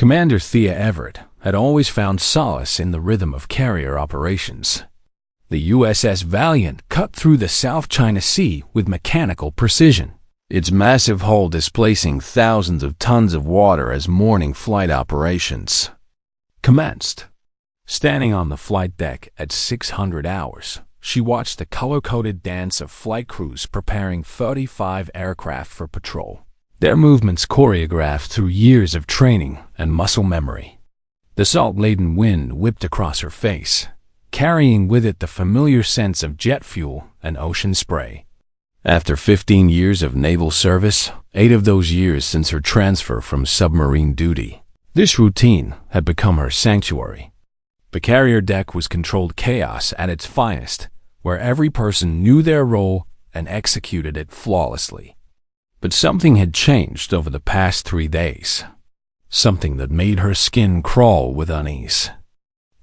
Commander Thea Everett had always found solace in the rhythm of carrier operations. The USS Valiant cut through the South China Sea with mechanical precision, its massive hull displacing thousands of tons of water as morning flight operations commenced. Standing on the flight deck at 600 hours, she watched the color-coded dance of flight crews preparing 35 aircraft for patrol, their movements choreographed through years of training and muscle memory. The salt-laden wind whipped across her face, carrying with it the familiar sense of jet fuel and ocean spray. After 15 years of naval service, 8 of those years since her transfer from submarine duty, this routine had become her sanctuary. The carrier deck was controlled chaos at its finest, where every person knew their role and executed it flawlessly. But something had changed over the past 3 days. Something that made her skin crawl with unease.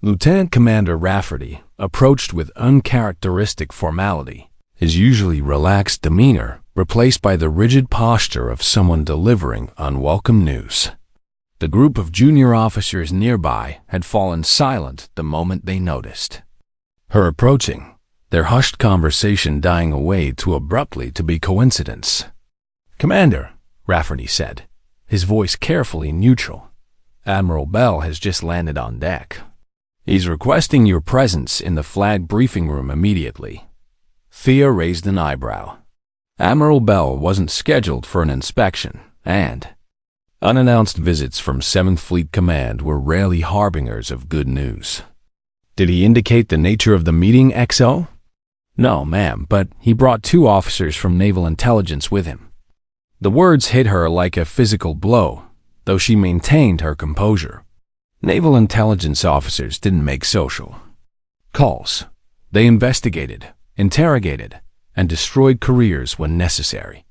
Lieutenant Commander Rafferty approached with uncharacteristic formality, his usually relaxed demeanor replaced by the rigid posture of someone delivering unwelcome news. The group of junior officers nearby had fallen silent the moment they noticed her approaching, their hushed conversation dying away too abruptly to be coincidence. "Commander," Rafferty said, his voice carefully neutral, "Admiral Bell has just landed on deck. He's requesting your presence in the flag briefing room immediately." Thea raised an eyebrow. Admiral Bell wasn't scheduled for an inspection, and unannounced visits from 7th Fleet Command were rarely harbingers of good news. "Did he indicate the nature of the meeting, XO?" "No, ma'am, but he brought 2 officers from Naval Intelligence with him." The words hit her like a physical blow, though she maintained her composure. Naval Intelligence officers didn't make social calls. They investigated, interrogated, and destroyed careers when necessary.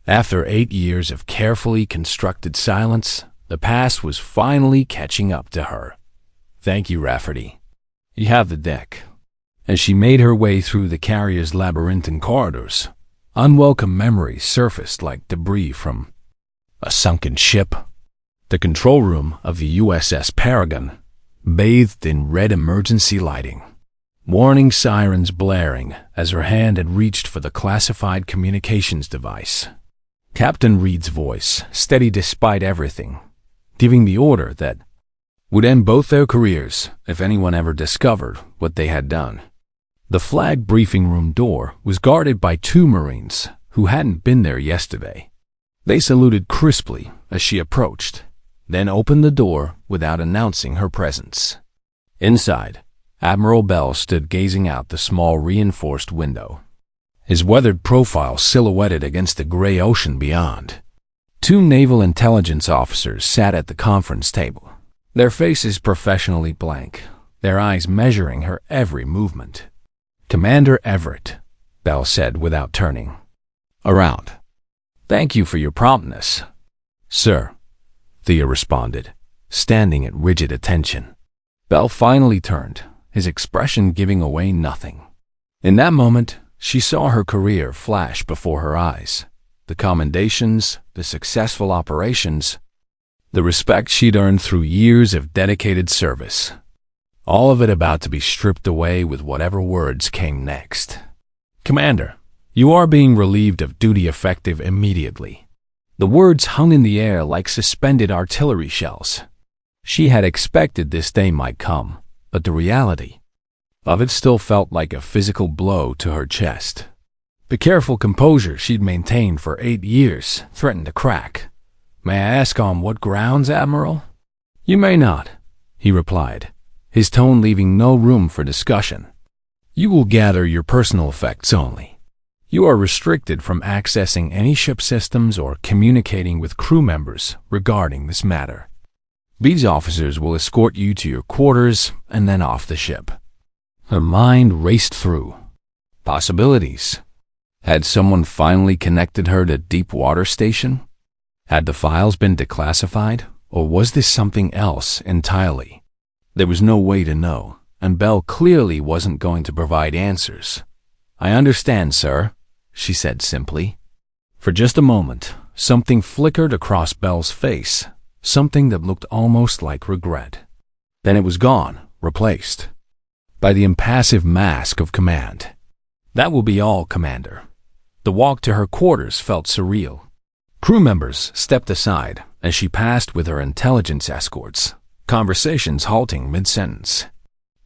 After 8 years of carefully constructed silence, the past was finally catching up to her. "Thank you, Rafferty. You have the deck." As she made her way through the carrier's labyrinthine corridors, unwelcome memories surfaced like debris from a sunken ship. The control room of the USS Paragon, bathed in red emergency lighting, warning sirens blaring as her hand had reached for the classified communications device. Captain Reed's voice, steady despite everything, giving the order that would end both their careers if anyone ever discovered what they had done. The flag briefing room door was guarded by 2 Marines who hadn't been there yesterday. They saluted crisply as she approached, then opened the door without announcing her presence. Inside, Admiral Bell stood gazing out the small reinforced window, his weathered profile silhouetted against the gray ocean beyond. 2 Naval Intelligence officers sat at the conference table, their faces professionally blank, their eyes measuring her every movement. "Commander Everett," Bell said without turning around. "Thank you for your promptness." "Sir," Thea responded, standing at rigid attention. Bell finally turned, his expression giving away nothing. In that moment, she saw her career flash before her eyes. The commendations, the successful operations, the respect she'd earned through years of dedicated service. All of it about to be stripped away with whatever words came next. "Commander, you are being relieved of duty effective immediately." The words hung in the air like suspended artillery shells. She had expected this day might come, but the reality of it still felt like a physical blow to her chest. The careful composure she'd maintained for 8 years threatened to crack. "May I ask on what grounds, Admiral?" "You may not," he replied, his tone leaving no room for discussion. "You will gather your personal effects only. You are restricted from accessing any ship systems or communicating with crew members regarding this matter. These officers will escort you to your quarters and then off the ship." Her mind raced through possibilities. Had someone finally connected her to Deepwater Station? Had the files been declassified, or was this something else entirely? There was no way to know, and Bell clearly wasn't going to provide answers. "I understand, sir," she said simply. For just a moment, something flickered across Bell's face, something that looked almost like regret. Then it was gone, replaced by the impassive mask of command. "That will be all, Commander." The walk to her quarters felt surreal. Crew members stepped aside as she passed with her intelligence escorts, conversations halting mid-sentence.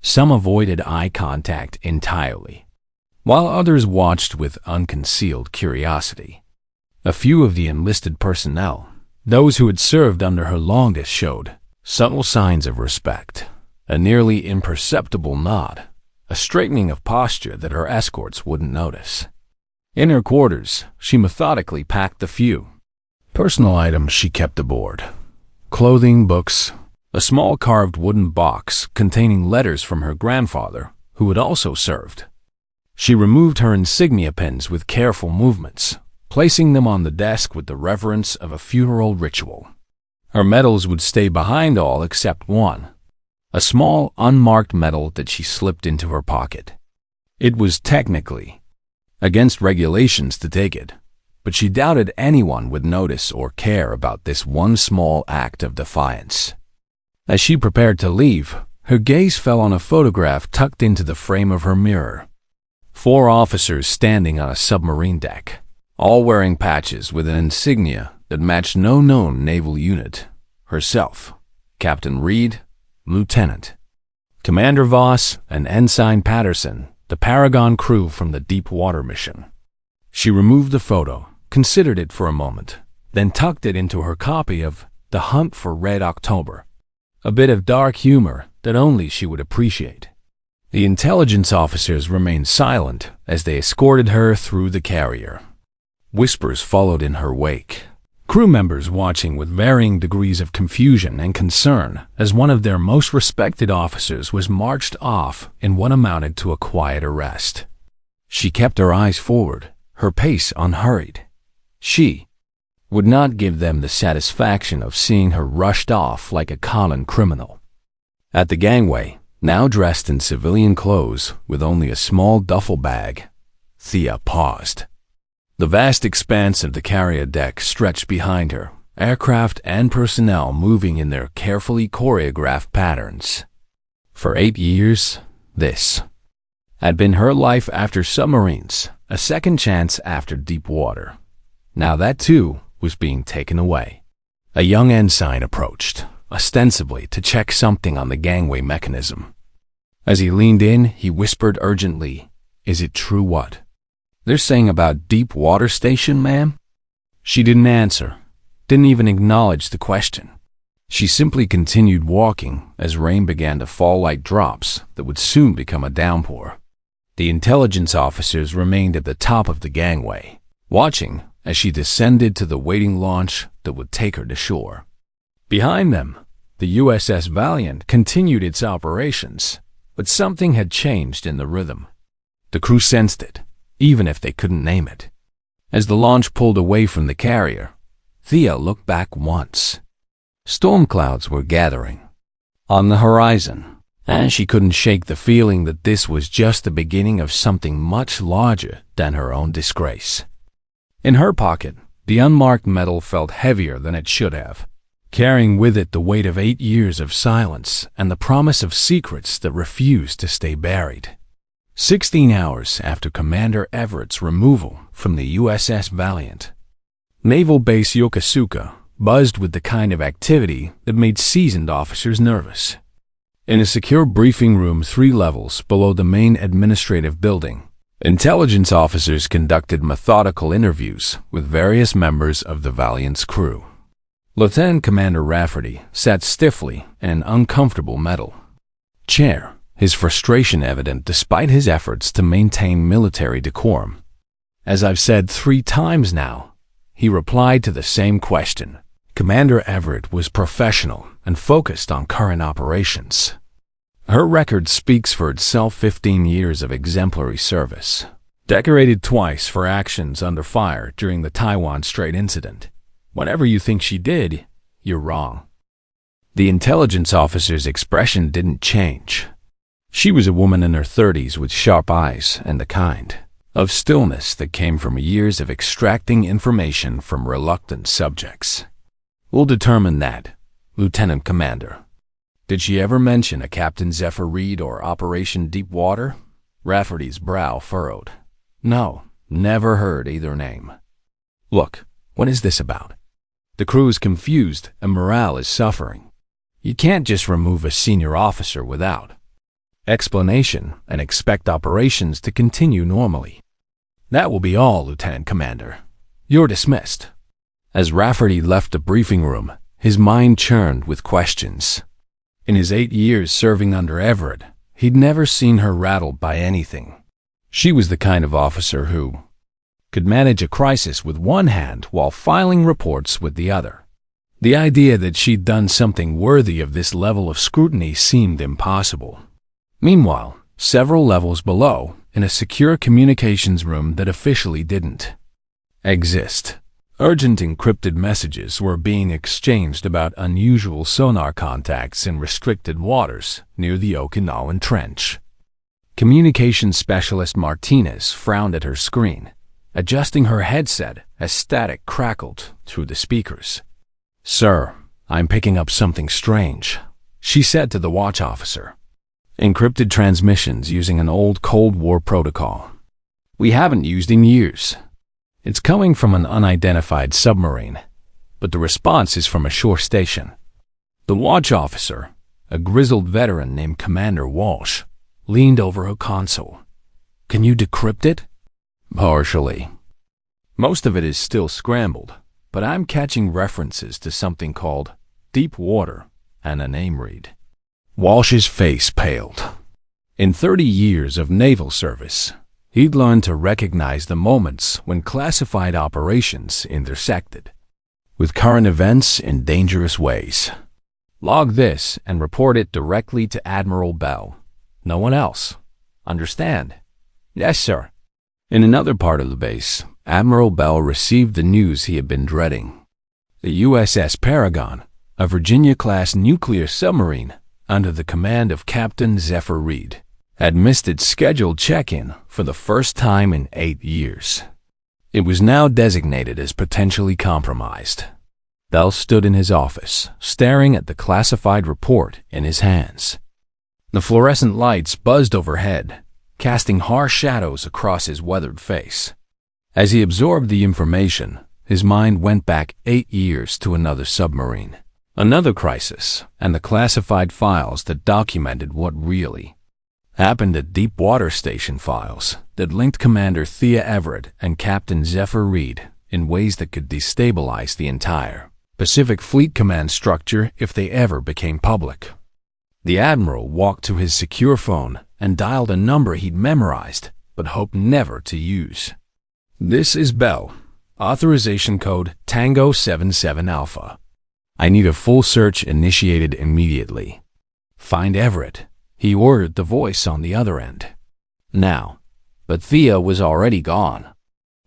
Some avoided eye contact entirely, while others watched with unconcealed curiosity. A few of the enlisted personnel, those who had served under her longest, showed subtle signs of respect, a nearly imperceptible nod, a straightening of posture that her escorts wouldn't notice. In her quarters, she methodically packed the few personal items she kept aboard: clothing, books, a small carved wooden box containing letters from her grandfather, who had also served. She removed her insignia pins with careful movements, placing them on the desk with the reverence of a funeral ritual. Her medals would stay behind all except one, a small, unmarked medal that she slipped into her pocket. It was technically against regulations to take it, but she doubted anyone would notice or care about this one small act of defiance. As she prepared to leave, her gaze fell on a photograph tucked into the frame of her mirror. 4 officers standing on a submarine deck, all wearing patches with an insignia that matched no known naval unit: herself, Captain Reed, Lieutenant Commander Voss, and Ensign Patterson, the Paragon crew from the deep water mission. She removed the photo, considered it for a moment, then tucked it into her copy of The Hunt for Red October, a bit of dark humor that only she would appreciate. The intelligence officers remained silent as they escorted her through the carrier. Whispers followed in her wake, crew members watching with varying degrees of confusion and concern as one of their most respected officers was marched off in what amounted to a quiet arrest. She kept her eyes forward, her pace unhurried. She would not give them the satisfaction of seeing her rushed off like a common criminal. At the gangway, now dressed in civilian clothes with only a small duffel bag, Thea paused. The vast expanse of the carrier deck stretched behind her, aircraft and personnel moving in their carefully choreographed patterns. For 8 years, this had been her life after submarines, a second chance after deep water. Now that too was being taken away. A young ensign approached, ostensibly to check something on the gangway mechanism. As he leaned in, he whispered urgently, "Is it true what they're saying about deep water station, ma'am?" She didn't answer, didn't even acknowledge the question. She simply continued walking as rain began to fall like drops that would soon become a downpour. The intelligence officers remained at the top of the gangway, watching as she descended to the waiting launch that would take her to shore. Behind them, the USS Valiant continued its operations, but something had changed in the rhythm. The crew sensed it, even if they couldn't name it. As the launch pulled away from the carrier, Thea looked back once. Storm clouds were gathering on the horizon, and she couldn't shake the feeling that this was just the beginning of something much larger than her own disgrace. In her pocket, the unmarked medal felt heavier than it should have, carrying with it the weight of 8 years of silence and the promise of secrets that refused to stay buried. 16 hours after Commander Everett's removal from the USS Valiant, Naval Base Yokosuka buzzed with the kind of activity that made seasoned officers nervous. In a secure briefing room 3 levels below the main administrative building, intelligence officers conducted methodical interviews with various members of the Valiant's crew. Lieutenant Commander Rafferty sat stiffly in an uncomfortable metal chair, his frustration evident despite his efforts to maintain military decorum. "As I've said 3 times now," he replied to the same question. Commander Everett was professional and focused on current operations. Her record speaks for itself: 15 years of exemplary service, decorated twice for actions under fire during the Taiwan Strait incident. Whatever you think she did, you're wrong. The intelligence officer's expression didn't change. She was a woman in her 30s with sharp eyes and the kind of stillness that came from years of extracting information from reluctant subjects. "We'll determine that," Lieutenant Commander. Did she ever mention a Captain Zephyr Reed or Operation Deepwater? Rafferty's brow furrowed. No, never heard either name. Look, what is this about? The crew is confused and morale is suffering. You can't just remove a senior officer without explanation and expect operations to continue normally. That will be all, Lieutenant Commander. You're dismissed. As Rafferty left the briefing room, his mind churned with questions. In his 8 years serving under Everett, he'd never seen her rattled by anything. She was the kind of officer who could manage a crisis with one hand while filing reports with the other. The idea that she'd done something worthy of this level of scrutiny seemed impossible. Meanwhile, several levels below, in a secure communications room that officially didn't exist, urgent encrypted messages were being exchanged about unusual sonar contacts in restricted waters near the Okinawan Trench. Communications specialist Martinez frowned at her screen, adjusting her headset as static crackled through the speakers. "Sir, I'm picking up something strange," she said to the watch officer. "Encrypted transmissions using an old Cold War protocol we haven't used in years. It's coming from an unidentified submarine, but the response is from a shore station." The watch officer, a grizzled veteran named Commander Walsh, leaned over her console. "Can you decrypt it?" "Partially. Most of it is still scrambled, but I'm catching references to something called deep water and a name read." Walsh's face paled. In 30 years of naval service, he'd learned to recognize the moments when classified operations intersected with current events in dangerous ways. "Log this and report it directly to Admiral Bell. No one else. Understand?" "Yes, sir." In another part of the base, Admiral Bell received the news he had been dreading. The USS Paragon, a Virginia-class nuclear submarine under the command of Captain Zephyr Reed, had missed its scheduled check-in for the first time in 8 years. It was now designated as potentially compromised. Bell stood in his office, staring at the classified report in his hands. The fluorescent lights buzzed overhead, casting harsh shadows across his weathered face. As he absorbed the information, his mind went back 8 years to another submarine, another crisis, and the classified files that documented what really happened at Deepwater Station files that linked Commander Thea Everett and Captain Zephyr Reed in ways that could destabilize the entire Pacific Fleet Command structure if they ever became public. The Admiral walked to his secure phone and dialed a number he'd memorized but hoped never to use. "This is Bell. Authorization code Tango 77 Alpha. I need a full search initiated immediately. Find Everett," he ordered the voice on the other end. Now, but Thea was already gone.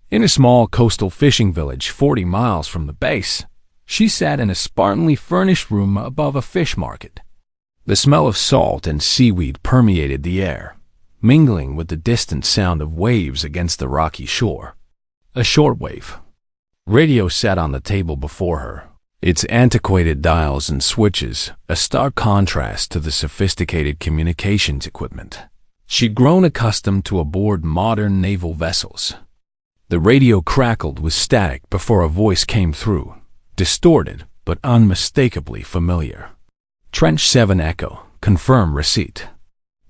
In a small coastal fishing village 40 miles from the base, she sat in a spartanly furnished room above a fish market. The smell of salt and seaweed permeated the air, mingling with the distant sound of waves against the rocky shore. A shortwave radio sat on the table before her, its antiquated dials and switches a stark contrast to the sophisticated communications equipment she'd grown accustomed to aboard modern naval vessels. The radio crackled with static before a voice came through, distorted but unmistakably familiar. "Trench 7 Echo, confirm receipt."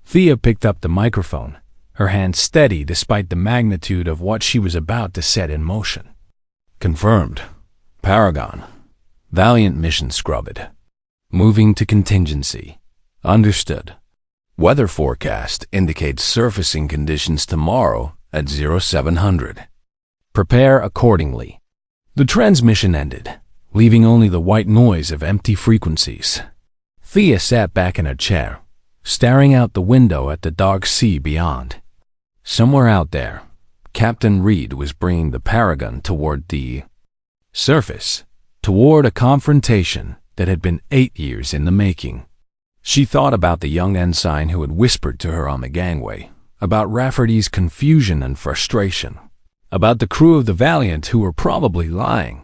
Thea picked up the microphone, her hand steady despite the magnitude of what she was about to set in motion. "Confirmed. Paragon. Valiant mission scrubbed. Moving to contingency. Understood. Weather forecast indicates surfacing conditions tomorrow at 0700. Prepare accordingly." The transmission ended, leaving only the white noise of empty frequencies. Thea sat back in her chair, staring out the window at the dark sea beyond. Somewhere out there, Captain Reed was bringing the Paragon toward the surface, toward a confrontation that had been 8 years in the making. She thought about the young ensign who had whispered to her on the gangway, about Rafferty's confusion and frustration, about the crew of the Valiant who were probably lying.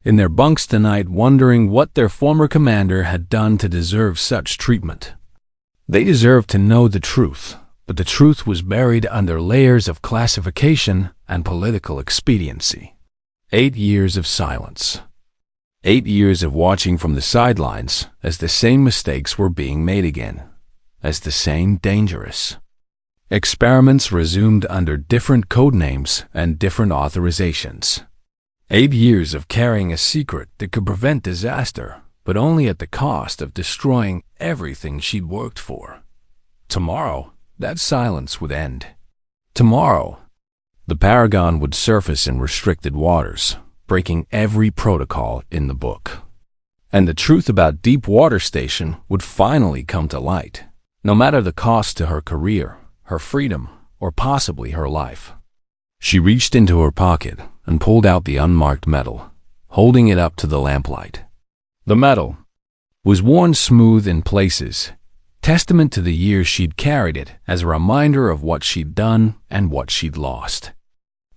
in their bunks tonight wondering what their former commander had done to deserve such treatment. They deserved to know the truth, but the truth was buried under layers of classification and political expediency. 8 years of silence. 8 years of watching from the sidelines as the same mistakes were being made again, as the same dangerous experiments resumed under different code names and different authorizations. 8 years of carrying a secret that could prevent disaster, but only at the cost of destroying everything she'd worked for. Tomorrow, that silence would end. Tomorrow, the Paragon would surface in restricted waters, breaking every protocol in the book. And the truth about Deepwater Station would finally come to light, no matter the cost to her career, her freedom, or possibly her life. She reached into her pocket and pulled out the unmarked medal, holding it up to the lamplight. The medal was worn smooth in places, testament to the years she'd carried it as a reminder of what she'd done and what she'd lost.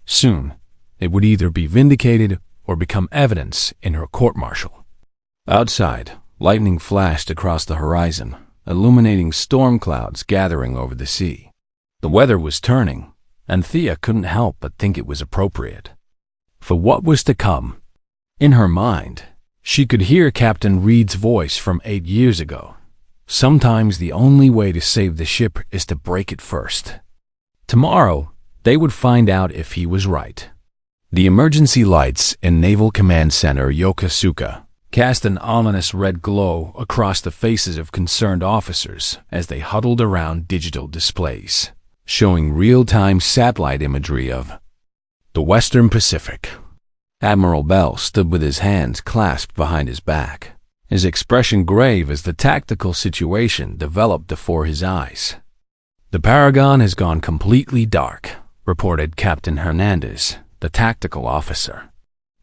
Soon, it would either be vindicated or become evidence in her court-martial. Outside, lightning flashed across the horizon, illuminating storm clouds gathering over the sea. The weather was turning, and Thea couldn't help but think it was appropriate for what was to come. In her mind, she could hear Captain Reed's voice from 8 years ago. Sometimes the only way to save the ship is to break it first. Tomorrow, they would find out if he was right. The emergency lights in Naval Command Center Yokosuka cast an ominous red glow across the faces of concerned officers as they huddled around digital displays, showing real-time satellite imagery of the Western Pacific. Admiral Bell stood with his hands clasped behind his back, his expression grave as the tactical situation developed before his eyes. "The Paragon has gone completely dark," reported Captain Hernandez, the tactical officer.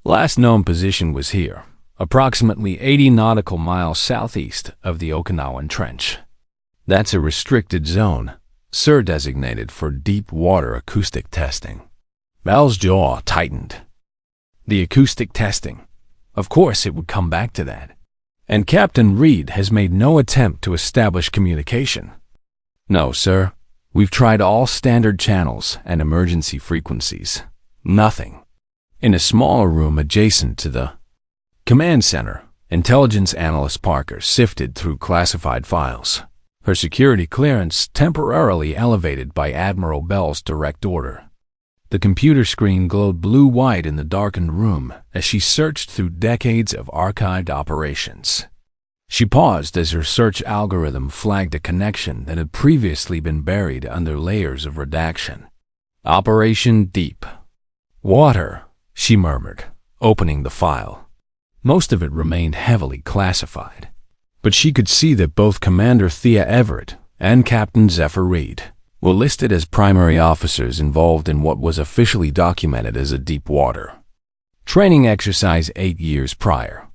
"Last known position was here, approximately 80 nautical miles southeast of the Okinawan Trench. That's a restricted zone, Sir designated for deep water acoustic testing." Bell's jaw tightened. The acoustic testing. Of course it would come back to that. And Captain Reed has made no attempt to establish communication. "No, sir. We've tried all standard channels and emergency frequencies. Nothing." In a smaller room adjacent to the command center, intelligence analyst Parker sifted through classified files, her security clearance temporarily elevated by Admiral Bell's direct order. The computer screen glowed blue-white in the darkened room as she searched through decades of archived operations. She paused as her search algorithm flagged a connection that had previously been buried under layers of redaction. "Operation Deep Water," she murmured, opening the file. Most of it remained heavily classified, but she could see that both Commander Thea Everett and Captain Zephyr Reed were listed as primary officers involved in what was officially documented as a deep water training exercise 8 years prior.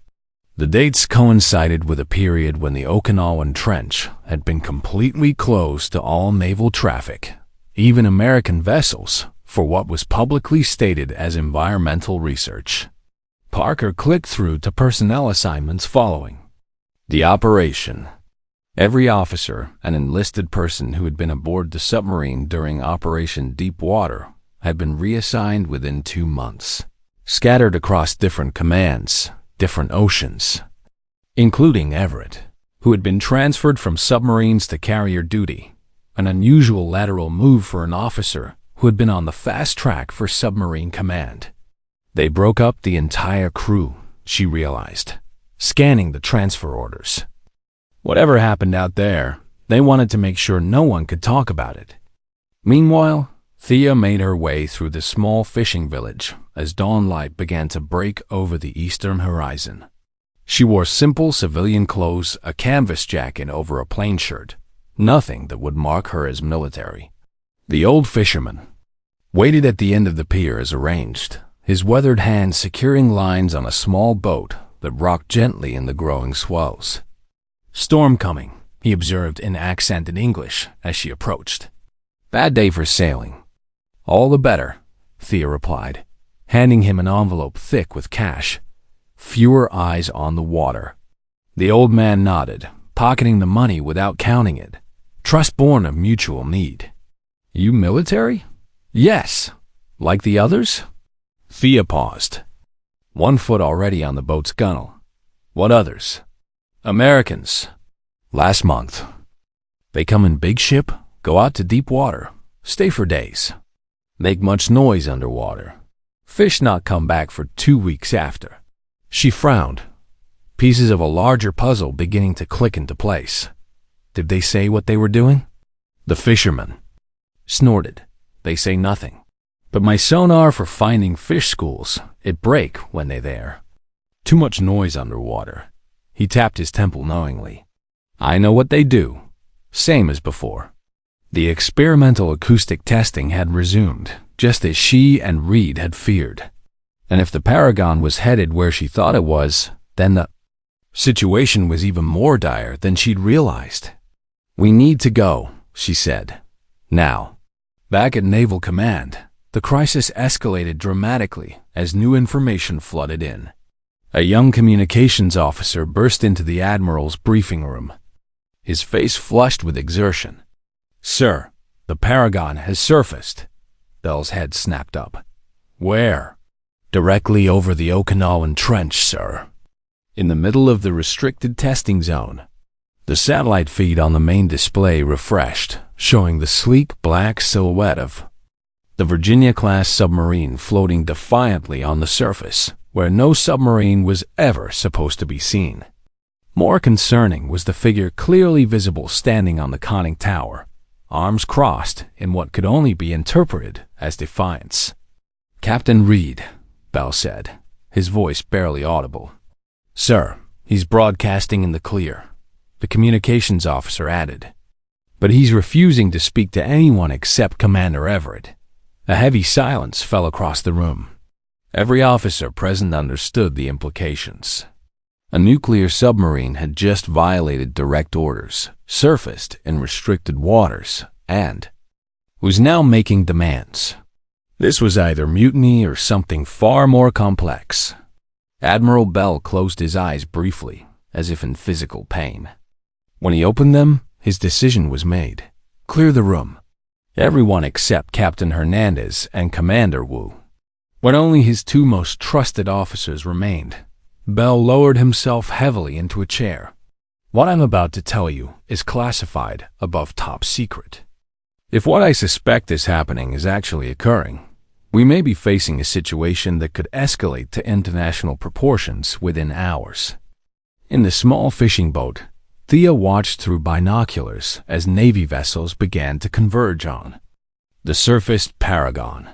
The dates coincided with a period when the Okinawan Trench had been completely closed to all naval traffic, even American vessels, for what was publicly stated as environmental research. Parker clicked through to personnel assignments following the operation. Every officer and enlisted person who had been aboard the submarine during Operation Deepwater had been reassigned within 2 months, scattered across different commands, different oceans, including Everett, who had been transferred from submarines to carrier duty, an unusual lateral move for an officer who had been on the fast track for submarine command. They broke up the entire crew, she realized, scanning the transfer orders. Whatever happened out there, they wanted to make sure no one could talk about it. Meanwhile, Thea made her way through the small fishing village as dawn light began to break over the eastern horizon. She wore simple civilian clothes, a canvas jacket over a plain shirt, nothing that would mark her as military. The old fisherman waited at the end of the pier as arranged, his weathered hands securing lines on a small boat that rocked gently in the growing swells. "Storm coming," he observed in accented English as she approached. "Bad day for sailing." "All the better," Thea replied, handing him an envelope thick with cash. fewer eyes on the water. The old man nodded, pocketing the money without counting it. Trust born of mutual need. You military? Yes. Like the others? Thea paused. 1 foot already on the boat's gunwale. What others? Americans. Last month. They come in big ship, go out to deep water, stay for days. Make much noise underwater. Fish not come back for 2 weeks after. She frowned, pieces of a larger puzzle beginning to click into place. Did they say what they were doing? The fisherman snorted. They say nothing. But my sonar for finding fish schools, it break when they there. Too much noise underwater. He tapped his temple knowingly. I know what they do. Same as before. The experimental acoustic testing had resumed, just as she and Reed had feared. And if the Paragon was headed where she thought it was, then the situation was even more dire than she'd realized. We need to go, she said. Now. Back at Naval Command, the crisis escalated dramatically as new information flooded in. A young communications officer burst into the Admiral's briefing room, his face flushed with exertion. Sir, the Paragon has surfaced. Bell's head snapped up. Where? Directly over the Okinawan Trench, sir. In the middle of the restricted testing zone. The satellite feed on the main display refreshed, showing the sleek black silhouette of the Virginia-class submarine floating defiantly on the surface, where no submarine was ever supposed to be seen. More concerning was the figure clearly visible standing on the conning tower, arms crossed in what could only be interpreted as defiance. Captain Reed, Bell said, his voice barely audible. Sir, he's broadcasting in the clear, the communications officer added. But he's refusing to speak to anyone except Commander Everett. A heavy silence fell across the room. Every officer present understood the implications. A nuclear submarine had just violated direct orders, surfaced in restricted waters, and was now making demands. This was either mutiny or something far more complex. Admiral Bell closed his eyes briefly, as if in physical pain. When he opened them, his decision was made. Clear the room. Everyone except Captain Hernandez and Commander Wu. When only his 2 most trusted officers remained, Bell lowered himself heavily into a chair. What I'm about to tell you is classified above top secret. If what I suspect is happening is actually occurring, we may be facing a situation that could escalate to international proportions within hours. In the small fishing boat, Thea watched through binoculars as Navy vessels began to converge on the surfaced Paragon.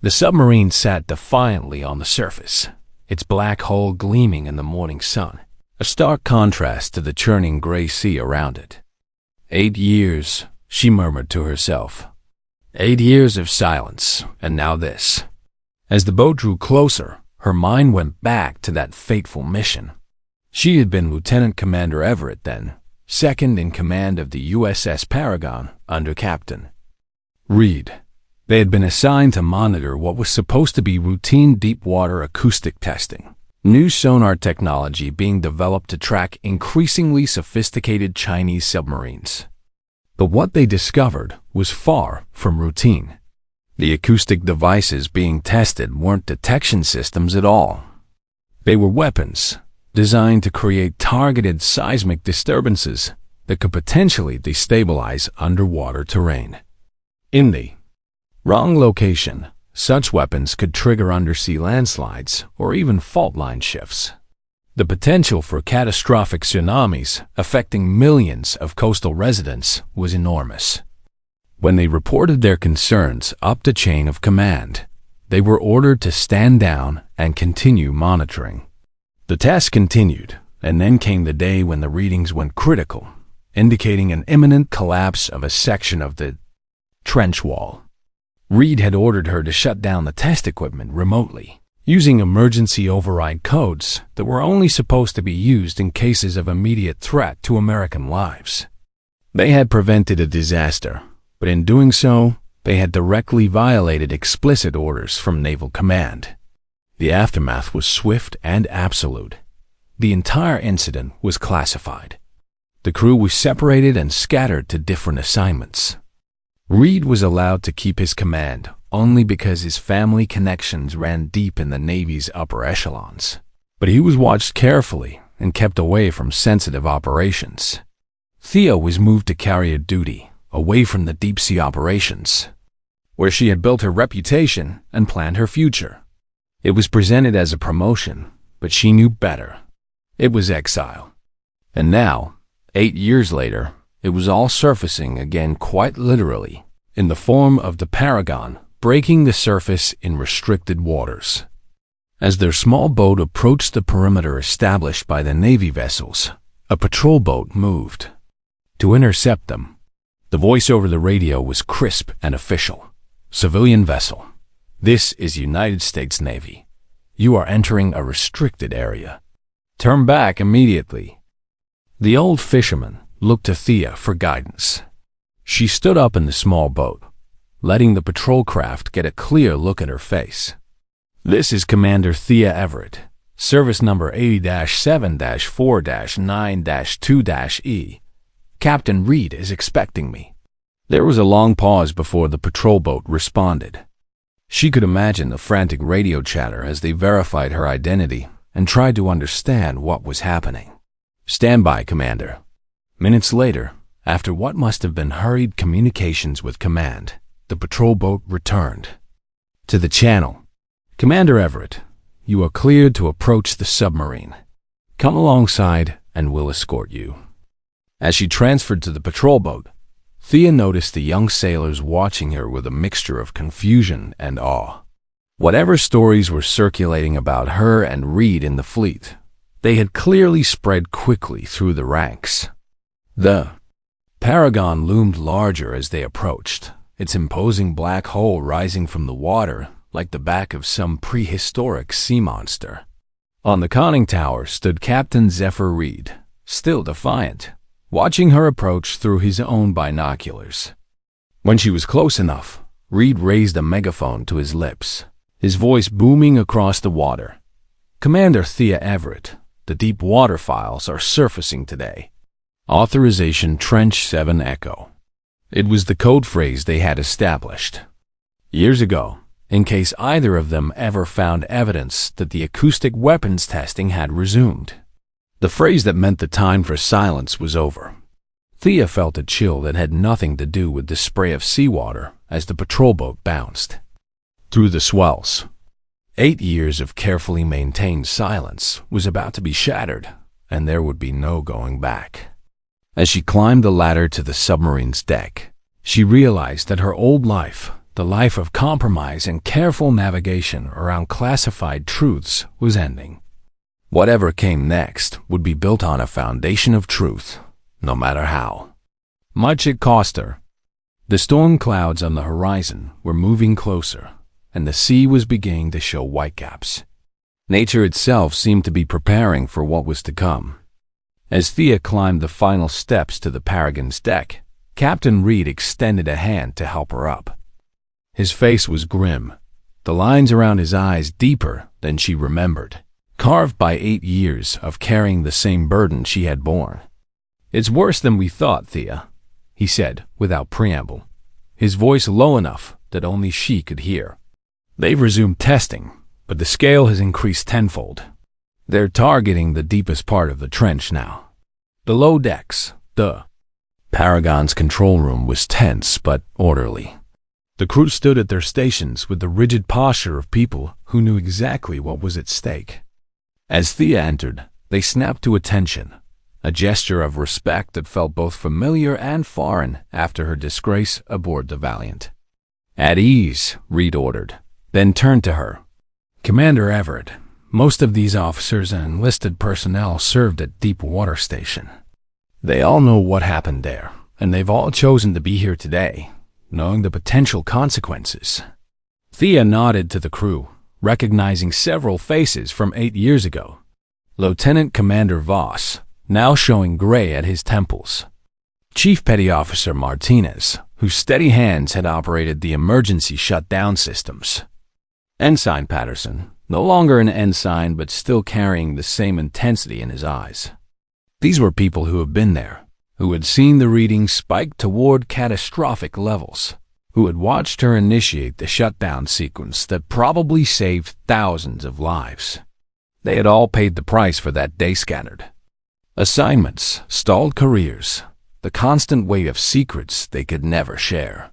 The submarine sat defiantly on the surface, its black hull gleaming in the morning sun, a stark contrast to the churning gray sea around it. 8 years, she murmured to herself. 8 years of silence, and now this. As the boat drew closer, her mind went back to that fateful mission. She had been Lieutenant Commander Everett then, second in command of the USS Paragon under Captain Reed. They had been assigned to monitor what was supposed to be routine deep-water acoustic testing, new sonar technology being developed to track increasingly sophisticated Chinese submarines. But what they discovered was far from routine. The acoustic devices being tested weren't detection systems at all. They were weapons designed to create targeted seismic disturbances that could potentially destabilize underwater terrain. In the wrong location, such weapons could trigger undersea landslides or even fault line shifts. The potential for catastrophic tsunamis affecting millions of coastal residents was enormous. When they reported their concerns up the chain of command, they were ordered to stand down and continue monitoring. The test continued, and then came the day when the readings went critical, indicating an imminent collapse of a section of the trench wall. Reed had ordered her to shut down the test equipment remotely, using emergency override codes that were only supposed to be used in cases of immediate threat to American lives. They had prevented a disaster, but in doing so, they had directly violated explicit orders from Naval Command. The aftermath was swift and absolute. The entire incident was classified. The crew was separated and scattered to different assignments. Reed was allowed to keep his command only because his family connections ran deep in the Navy's upper echelons. But he was watched carefully and kept away from sensitive operations. Thea was moved to carrier duty, away from the deep-sea operations, where she had built her reputation and planned her future. It was presented as a promotion, but she knew better. It was exile. And now, 8 years later, it was all surfacing again quite literally, in the form of the Paragon breaking the surface in restricted waters. As their small boat approached the perimeter established by the Navy vessels, a patrol boat moved. To intercept them, the voice over the radio was crisp and official. "Civilian vessel. This is United States Navy. You are entering a restricted area. Turn back immediately." The old fisherman looked to Thea for guidance. She stood up in the small boat, letting the patrol craft get a clear look at her face. "This is Commander Thea Everett, service number 80-7-4-9-2-E. Captain Reed is expecting me." There was a long pause before the patrol boat responded. She could imagine the frantic radio chatter as they verified her identity and tried to understand what was happening. "Stand by, Commander." Minutes later, after what must have been hurried communications with command, the patrol boat returned to the channel. "Commander Everett, you are cleared to approach the submarine. Come alongside and we'll escort you." As she transferred to the patrol boat, Thea noticed the young sailors watching her with a mixture of confusion and awe. Whatever stories were circulating about her and Reed in the fleet, they had clearly spread quickly through the ranks. The Paragon loomed larger as they approached, its imposing black hull rising from the water like the back of some prehistoric sea monster. On the conning tower stood Captain Zephyr Reed, still defiant, watching her approach through his own binoculars. When she was close enough, Reed raised a megaphone to his lips, his voice booming across the water. "Commander Thea Everett, the deep water files are surfacing today. Authorization Trench 7 Echo." It was the code phrase they had established years ago, in case either of them ever found evidence that the acoustic weapons testing had resumed. The phrase that meant the time for silence was over. Thea felt a chill that had nothing to do with the spray of seawater as the patrol boat bounced through the swells. 8 years of carefully maintained silence was about to be shattered, and there would be no going back. As she climbed the ladder to the submarine's deck, she realized that her old life, the life of compromise and careful navigation around classified truths, was ending. Whatever came next would be built on a foundation of truth, no matter how much it cost her. The storm clouds on the horizon were moving closer, and the sea was beginning to show whitecaps. Nature itself seemed to be preparing for what was to come. As Thea climbed the final steps to the Paragon's deck, Captain Reed extended a hand to help her up. His face was grim, the lines around his eyes deeper than she remembered, carved by 8 years of carrying the same burden she had borne. "It's worse than we thought, Thea," he said without preamble, his voice low enough that only she could hear. "They've resumed testing, but the scale has increased tenfold. They're targeting the deepest part of the trench now. The low decks." The Paragon's control room was tense but orderly. The crew stood at their stations with the rigid posture of people who knew exactly what was at stake. As Thea entered, they snapped to attention, a gesture of respect that felt both familiar and foreign after her disgrace aboard the Valiant. "At ease," Reed ordered, then turned to her. "Commander Everett, most of these officers and enlisted personnel served at Deepwater Station. They all know what happened there, and they've all chosen to be here today, knowing the potential consequences." Thea nodded to the crew, recognizing several faces from 8 years ago. Lieutenant Commander Voss, now showing gray at his temples. Chief Petty Officer Martinez, whose steady hands had operated the emergency shutdown systems. Ensign Patterson, no longer an ensign but still carrying the same intensity in his eyes. These were people who had been there, who had seen the readings spike toward catastrophic levels, who had watched her initiate the shutdown sequence that probably saved thousands of lives. They had all paid the price for that day scattered. Assignments, stalled careers, the constant weight of secrets they could never share.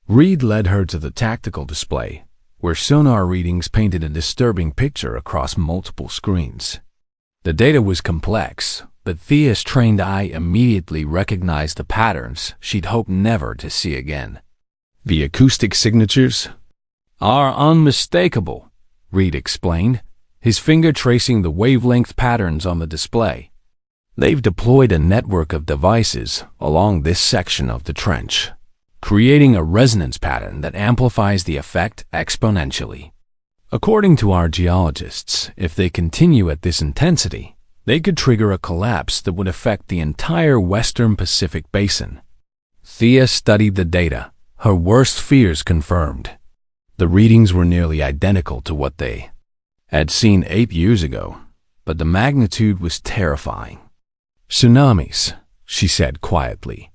Reed led her to the tactical display, where sonar readings painted a disturbing picture across multiple screens. The data was complex, but Thea's trained eye immediately recognized the patterns she'd hoped never to see again. The acoustic signatures are unmistakable, Reed explained, his finger tracing the wavelength patterns on the display. They've deployed a network of devices along this section of the trench, creating a resonance pattern that amplifies the effect exponentially. According to our geologists, if they continue at this intensity, they could trigger a collapse that would affect the entire Western Pacific Basin. Thea studied the data, her worst fears confirmed. The readings were nearly identical to what they had seen 8 years ago, but the magnitude was terrifying. Tsunamis, she said quietly.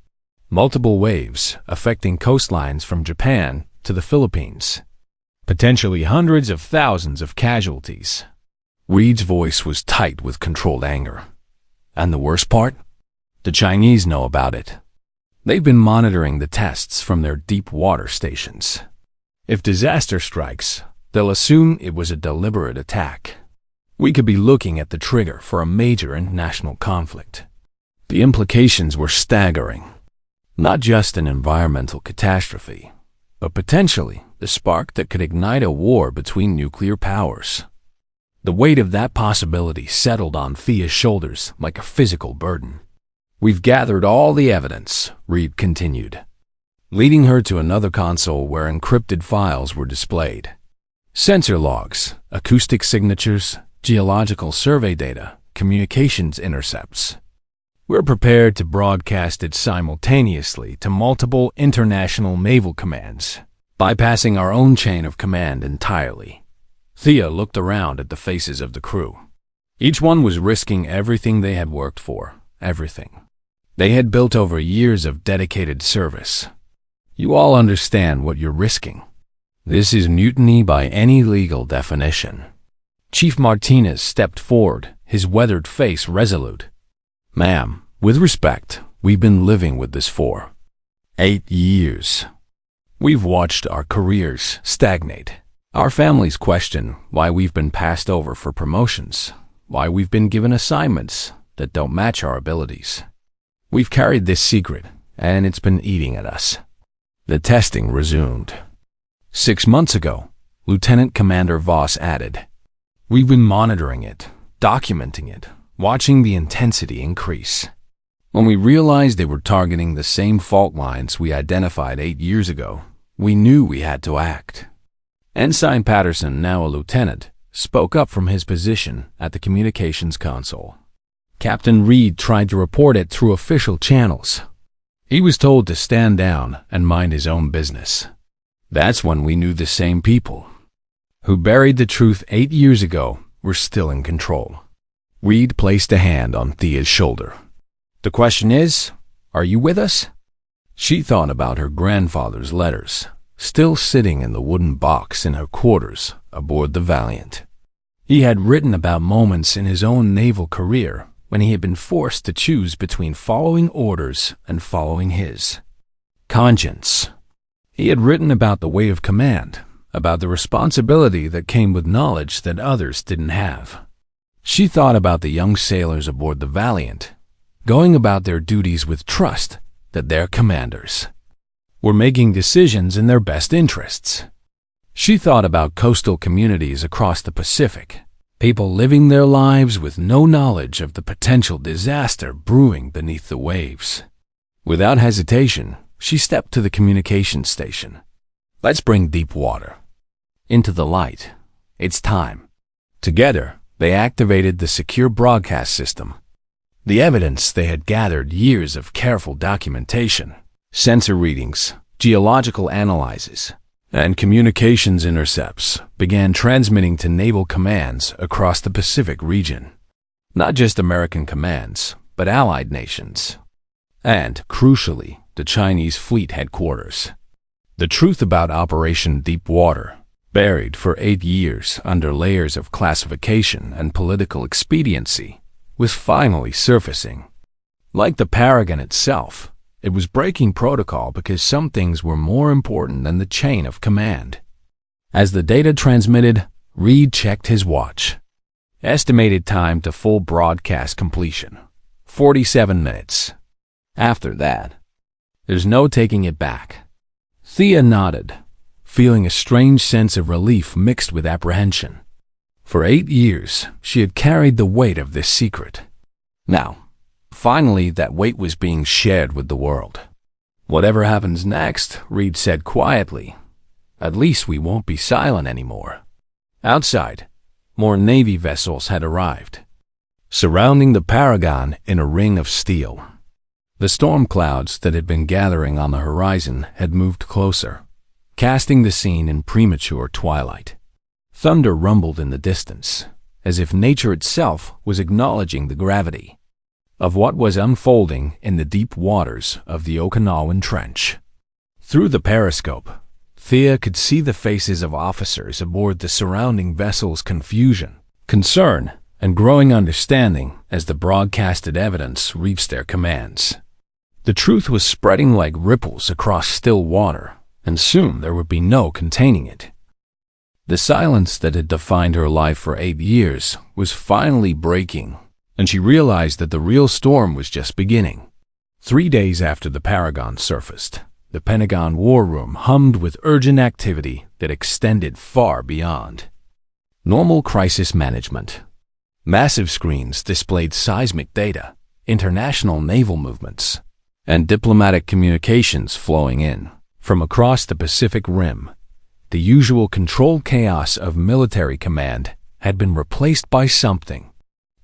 Multiple waves affecting coastlines from Japan to the Philippines. Potentially hundreds of thousands of casualties. Reed's voice was tight with controlled anger. And the worst part? The Chinese know about it. They've been monitoring the tests from their deep water stations. If disaster strikes, they'll assume it was a deliberate attack. We could be looking at the trigger for a major international conflict. The implications were staggering. Not just an environmental catastrophe, but potentially the spark that could ignite a war between nuclear powers. The weight of that possibility settled on Thea's shoulders like a physical burden. We've gathered all the evidence, Reed continued, leading her to another console where encrypted files were displayed. Sensor logs, acoustic signatures, geological survey data, communications intercepts. We're prepared to broadcast it simultaneously to multiple international naval commands, bypassing our own chain of command entirely. Thea looked around at the faces of the crew. Each one was risking everything they had worked for, everything. They had built over years of dedicated service. You all understand what you're risking. This is mutiny by any legal definition. Chief Martinez stepped forward, his weathered face resolute. Ma'am, with respect, we've been living with this for 8 years. We've watched our careers stagnate. Our families question why we've been passed over for promotions, why we've been given assignments that don't match our abilities. We've carried this secret, and it's been eating at us. The testing resumed. 6 months ago, Lieutenant Commander Voss added, we've been monitoring it, documenting it, watching the intensity increase. When we realized they were targeting the same fault lines we identified 8 years ago, we knew we had to act. Ensign Patterson, now a lieutenant, spoke up from his position at the communications console. Captain Reed tried to report it through official channels. He was told to stand down and mind his own business. That's when we knew the same people who buried the truth 8 years ago were still in control. Reed placed a hand on Thea's shoulder. The question is, are you with us? She thought about her grandfather's letters, still sitting in the wooden box in her quarters aboard the Valiant. He had written about moments in his own naval career when he had been forced to choose between following orders and following his conscience. He had written about the weight of command, about the responsibility that came with knowledge that others didn't have. She thought about the young sailors aboard the Valiant, going about their duties with trust that their commanders were making decisions in their best interests. She thought about coastal communities across the Pacific, people living their lives with no knowledge of the potential disaster brewing beneath the waves. Without hesitation, she stepped to the communications station. Let's bring deep water into the light. It's time. Together, they activated the secure broadcast system. The evidence they had gathered years of careful documentation, sensor readings, geological analyses, and communications intercepts began transmitting to naval commands across the Pacific region. Not just American commands, but allied nations. And, crucially, the Chinese fleet headquarters. The truth about Operation Deepwater, buried for 8 years under layers of classification and political expediency, was finally surfacing. Like the Paragon itself, it was breaking protocol because some things were more important than the chain of command. As the data transmitted, Reed checked his watch. Estimated time to full broadcast completion, 47 minutes. After that, there's no taking it back. Thea nodded, feeling a strange sense of relief mixed with apprehension. For 8 years, she had carried the weight of this secret. Now, finally, that weight was being shared with the world. Whatever happens next, Reed said quietly, at least we won't be silent anymore. Outside, more Navy vessels had arrived, surrounding the Paragon in a ring of steel. The storm clouds that had been gathering on the horizon had moved closer, casting the scene in premature twilight. Thunder rumbled in the distance, as if nature itself was acknowledging the gravity of what was unfolding in the deep waters of the Okinawan Trench. Through the periscope, Thea could see the faces of officers aboard the surrounding vessel's confusion, concern, and growing understanding as the broadcasted evidence reached their commands. The truth was spreading like ripples across still water, and soon there would be no containing it. The silence that had defined her life for 8 years was finally breaking, and she realized that the real storm was just beginning. 3 days after the Paragon surfaced, the Pentagon War Room hummed with urgent activity that extended far beyond normal crisis management. Massive screens displayed seismic data, international naval movements, and diplomatic communications flowing in from across the Pacific Rim. The usual controlled chaos of military command had been replaced by something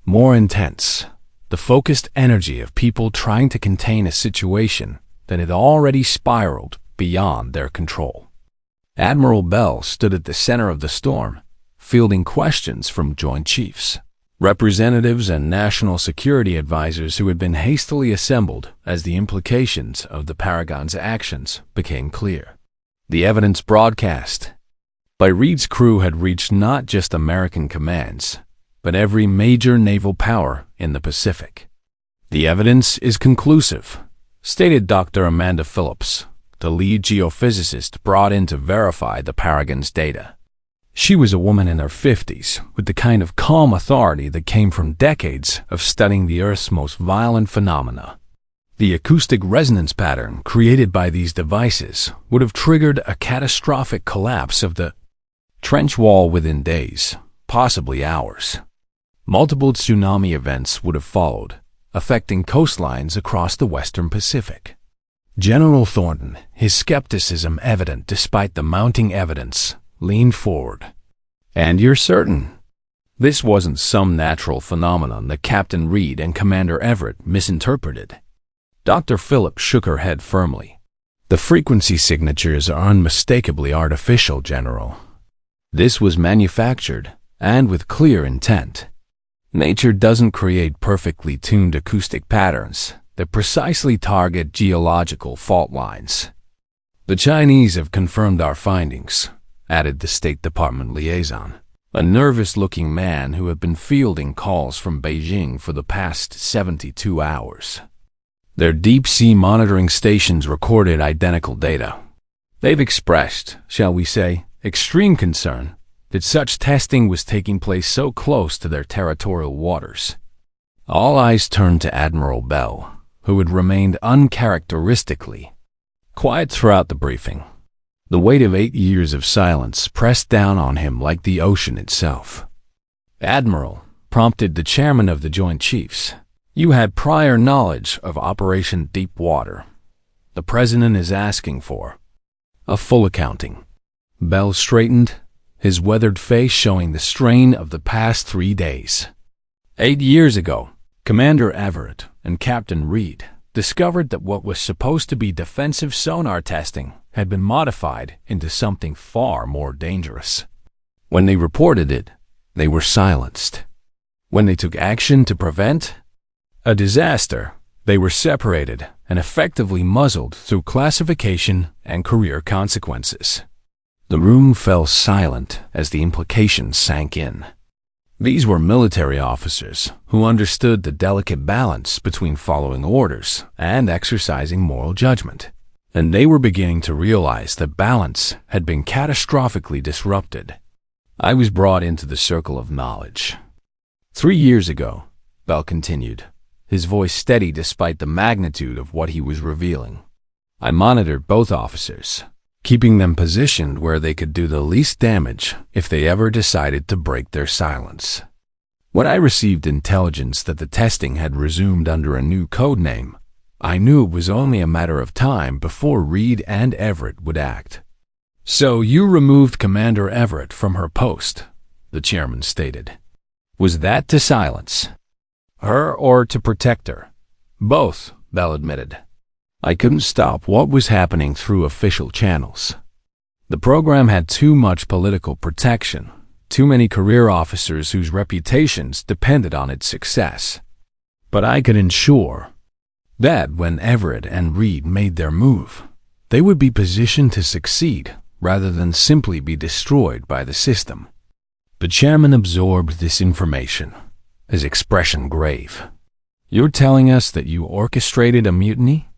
more intense, the focused energy of people trying to contain a situation that had already spiraled beyond their control. Admiral Bell stood at the center of the storm, fielding questions from Joint Chiefs, representatives, and national security advisors who had been hastily assembled as the implications of the Paragon's actions became clear. The evidence broadcast by Reed's crew had reached not just American commands, but every major naval power in the Pacific. The evidence is conclusive, stated Dr. Amanda Phillips, the lead geophysicist brought in to verify the Paragon's data. She was a woman in her 50s, with the kind of calm authority that came from decades of studying the Earth's most violent phenomena. The acoustic resonance pattern created by these devices would have triggered a catastrophic collapse of the trench wall within days, possibly hours. Multiple tsunami events would have followed, affecting coastlines across the western Pacific. General Thornton, his skepticism evident despite the mounting evidence, leaned forward. And you're certain this wasn't some natural phenomenon that Captain Reed and Commander Everett misinterpreted? Dr. Phillips shook her head firmly. The frequency signatures are unmistakably artificial, General. This was manufactured, and with clear intent. Nature doesn't create perfectly tuned acoustic patterns that precisely target geological fault lines. The Chinese have confirmed our findings, added the State Department liaison, a nervous-looking man who had been fielding calls from Beijing for the past 72 hours. Their deep-sea monitoring stations recorded identical data. They've expressed, shall we say, extreme concern that such testing was taking place so close to their territorial waters. All eyes turned to Admiral Bell, who had remained uncharacteristically quiet throughout the briefing. The weight of 8 years of silence pressed down on him like the ocean itself. Admiral, prompted the chairman of the Joint Chiefs, you had prior knowledge of Operation Deepwater. The President is asking for a full accounting. Bell straightened, his weathered face showing the strain of the past 3 days. 8 years ago, Commander Everett and Captain Reed discovered that what was supposed to be defensive sonar testing had been modified into something far more dangerous. When they reported it, they were silenced. When they took action to prevent a disaster, they were separated and effectively muzzled through classification and career consequences. The room fell silent as the implications sank in. These were military officers who understood the delicate balance between following orders and exercising moral judgment, and they were beginning to realize that balance had been catastrophically disrupted. I was brought into the circle of knowledge. 3 years ago, Bell continued, his voice steady despite the magnitude of what he was revealing. I monitored both officers, keeping them positioned where they could do the least damage if they ever decided to break their silence. When I received intelligence that the testing had resumed under a new code name, I knew it was only a matter of time before Reed and Everett would act. "So you removed Commander Everett from her post," the chairman stated. "Was that to silence her or to protect her?" "Both," Bell admitted. "I couldn't stop what was happening through official channels. The program had too much political protection, too many career officers whose reputations depended on its success. But I could ensure that when Everett and Reed made their move, they would be positioned to succeed rather than simply be destroyed by the system." The chairman absorbed this information, his expression grave. "You're telling us that you orchestrated a mutiny?"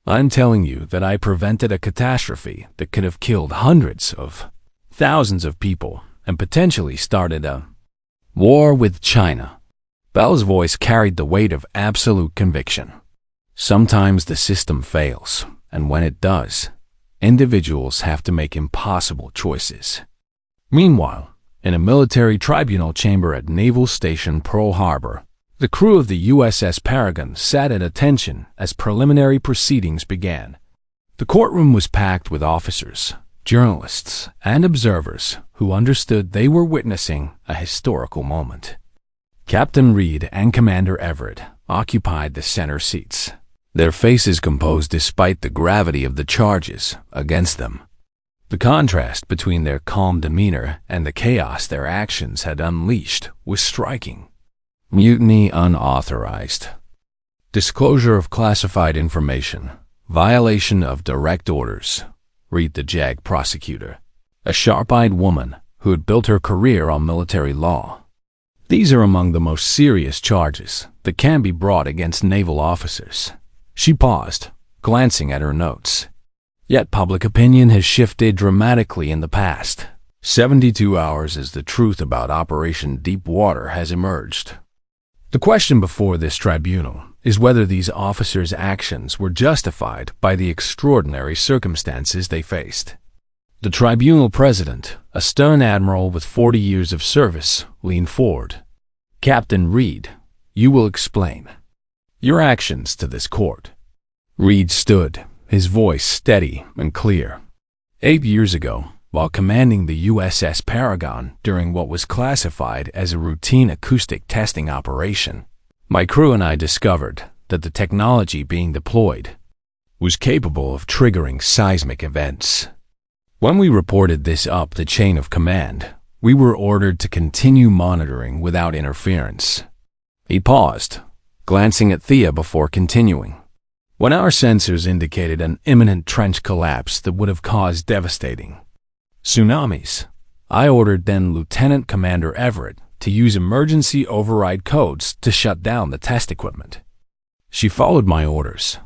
"I'm telling you that I prevented a catastrophe that could have killed hundreds of thousands of people and potentially started a war with China." Bell's voice carried the weight of absolute conviction. Sometimes the system fails, and when it does, individuals have to make impossible choices. Meanwhile, in a military tribunal chamber at Naval Station Pearl Harbor, the crew of the USS Paragon sat at attention as preliminary proceedings began. The courtroom was packed with officers, journalists, and observers who understood they were witnessing a historical moment. Captain Reed and Commander Everett occupied the center seats, their faces composed despite the gravity of the charges against them. The contrast between their calm demeanor and the chaos their actions had unleashed was striking. Mutiny unauthorized. Disclosure of classified information. Violation of direct orders. Read the JAG prosecutor, a sharp-eyed woman who had built her career on military law. These are among the most serious charges that can be brought against naval officers. She paused, glancing at her notes. Yet public opinion has shifted dramatically in the past 72 hours as the truth about Operation Deepwater has emerged. The question before this tribunal is whether these officers' actions were justified by the extraordinary circumstances they faced. The tribunal president, a stern admiral with 40 years of service, leaned forward. "Captain Reed, you will explain your actions to this court." Reed stood, his voice steady and clear. 8 years ago, while commanding the USS Paragon during what was classified as a routine acoustic testing operation, my crew and I discovered that the technology being deployed was capable of triggering seismic events. When we reported this up the chain of command, we were ordered to continue monitoring without interference. He paused, glancing at Thea before continuing. "When our sensors indicated an imminent trench collapse that would have caused devastating tsunamis, I ordered then Lieutenant Commander Everett to use emergency override codes to shut down the test equipment. She followed my orders,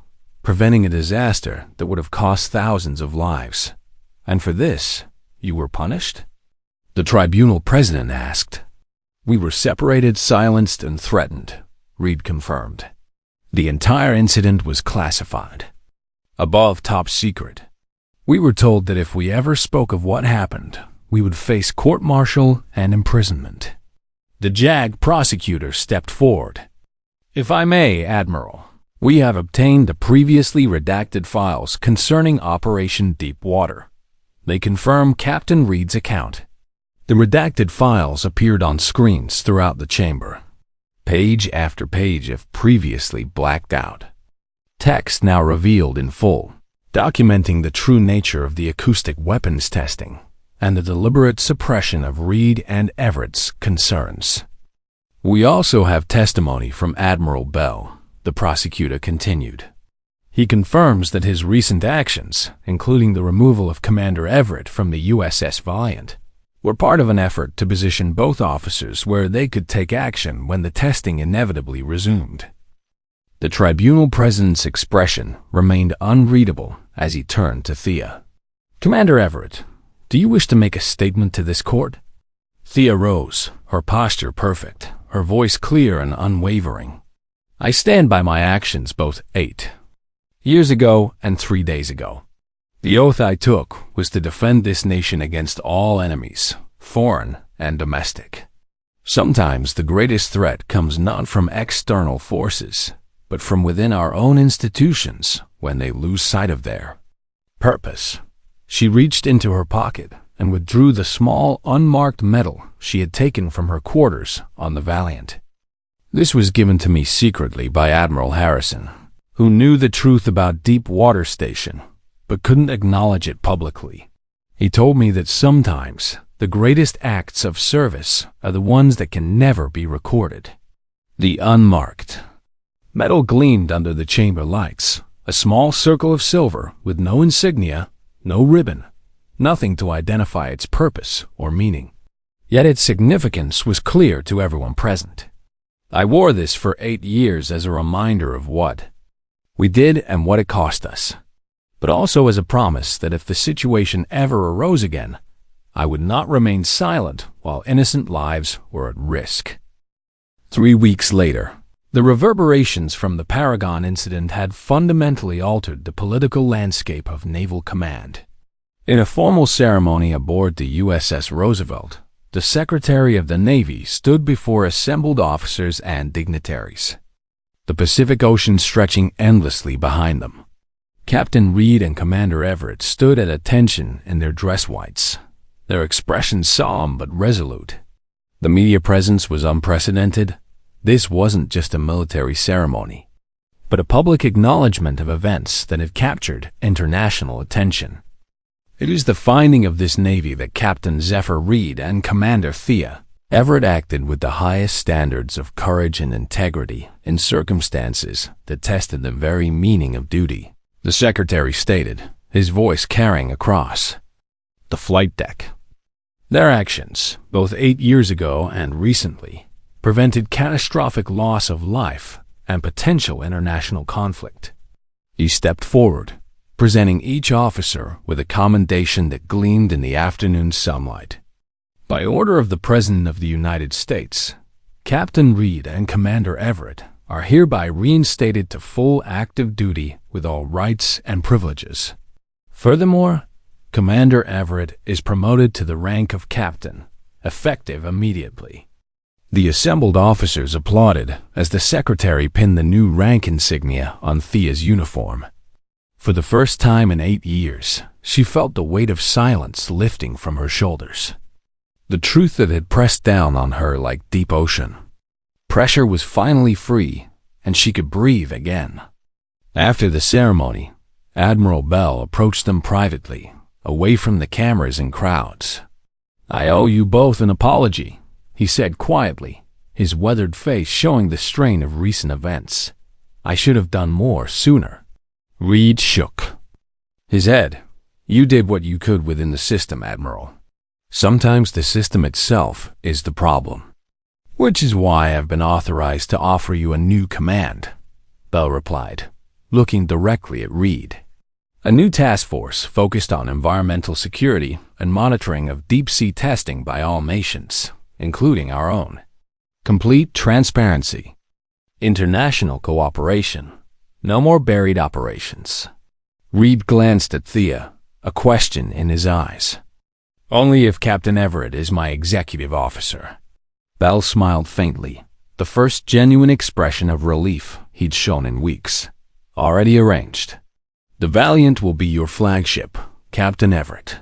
preventing a disaster that would have cost thousands of lives. And for this, you were punished?" the tribunal president asked. "We were separated, silenced, and threatened," Reed confirmed. "The entire incident was classified, above top secret. We were told that if we ever spoke of what happened, we would face court-martial and imprisonment." The JAG prosecutor stepped forward. "If I may, Admiral, we have obtained the previously redacted files concerning Operation Deepwater. They confirm Captain Reed's account." The redacted files appeared on screens throughout the chamber, page after page of previously blacked out text now revealed in full. documenting the true nature of the acoustic weapons testing and the deliberate suppression of Reed and Everett's concerns. We also have testimony from Admiral Bell, the prosecutor continued. He confirms that his recent actions, including the removal of Commander Everett from the USS Valiant, were part of an effort to position both officers where they could take action when the testing inevitably resumed. The tribunal president's expression remained unreadable as he turned to Thea. "Commander Everett, do you wish to make a statement to this court?" Thea rose, her posture perfect, her voice clear and unwavering. "I stand by my actions both 8 years ago and 3 days ago. The oath I took was to defend this nation against all enemies, foreign and domestic. Sometimes the greatest threat comes not from external forces, but from within our own institutions when they lose sight of their purpose." She reached into her pocket and withdrew the small, unmarked medal she had taken from her quarters on the Valiant. "This was given to me secretly by Admiral Harrison, who knew the truth about Deep Water Station, but couldn't acknowledge it publicly. He told me that sometimes the greatest acts of service are the ones that can never be recorded." The unmarked medal gleamed under the chamber lights, a small circle of silver with no insignia, no ribbon, nothing to identify its purpose or meaning. Yet its significance was clear to everyone present. I wore this for 8 years as a reminder of what we did and what it cost us, but also as a promise that if the situation ever arose again, I would not remain silent while innocent lives were at risk. 3 weeks later, the reverberations from the Paragon incident had fundamentally altered the political landscape of Naval Command. In a formal ceremony aboard the USS Roosevelt, the Secretary of the Navy stood before assembled officers and dignitaries, the Pacific Ocean stretching endlessly behind them. Captain Reed and Commander Everett stood at attention in their dress whites, their expressions solemn but resolute. The media presence was unprecedented. This wasn't just a military ceremony, but a public acknowledgement of events that had captured international attention. It is the finding of this Navy that Captain Zephyr Reed and Commander Thea Everett acted with the highest standards of courage and integrity in circumstances that tested the very meaning of duty, the Secretary stated, his voice carrying across the flight deck. Their actions, both 8 years ago and recently, prevented catastrophic loss of life and potential international conflict. He stepped forward, presenting each officer with a commendation that gleamed in the afternoon sunlight. By order of the President of the United States, Captain Reed and Commander Everett are hereby reinstated to full active duty with all rights and privileges. Furthermore, Commander Everett is promoted to the rank of captain, effective immediately. The assembled officers applauded as the Secretary pinned the new rank insignia on Thea's uniform. For the first time in 8 years, she felt the weight of silence lifting from her shoulders. The truth that had pressed down on her like deep ocean. Pressure was finally free, and she could breathe again. After the ceremony, Admiral Bell approached them privately, away from the cameras and crowds. "I owe you both an apology," he said quietly, his weathered face showing the strain of recent events. "I should have done more sooner." Reed shook his head. "You did what you could within the system, Admiral. Sometimes the system itself is the problem. Which is why I've been authorized to offer you a new command," Bell replied, looking directly at Reed. "A new task force focused on environmental security and monitoring of deep-sea testing by all nations, including our own. Complete transparency. International cooperation. No more buried operations." Reed glanced at Thea, a question in his eyes. "Only if Captain Everett is my executive officer." Bell smiled faintly, the first genuine expression of relief he'd shown in weeks. "Already arranged. The Valiant will be your flagship, Captain Everett.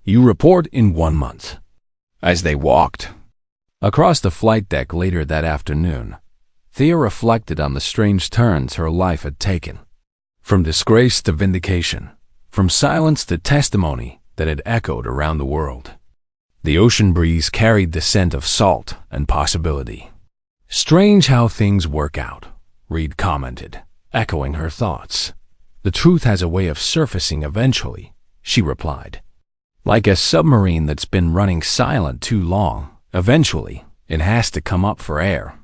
You report in 1 month." As they walked across the flight deck later that afternoon, Thea reflected on the strange turns her life had taken. From disgrace to vindication, from silence to testimony that had echoed around the world. The ocean breeze carried the scent of salt and possibility. "Strange how things work out," Reed commented, echoing her thoughts. "The truth has a way of surfacing eventually," she replied. "Like a submarine that's been running silent too long, eventually it has to come up for air."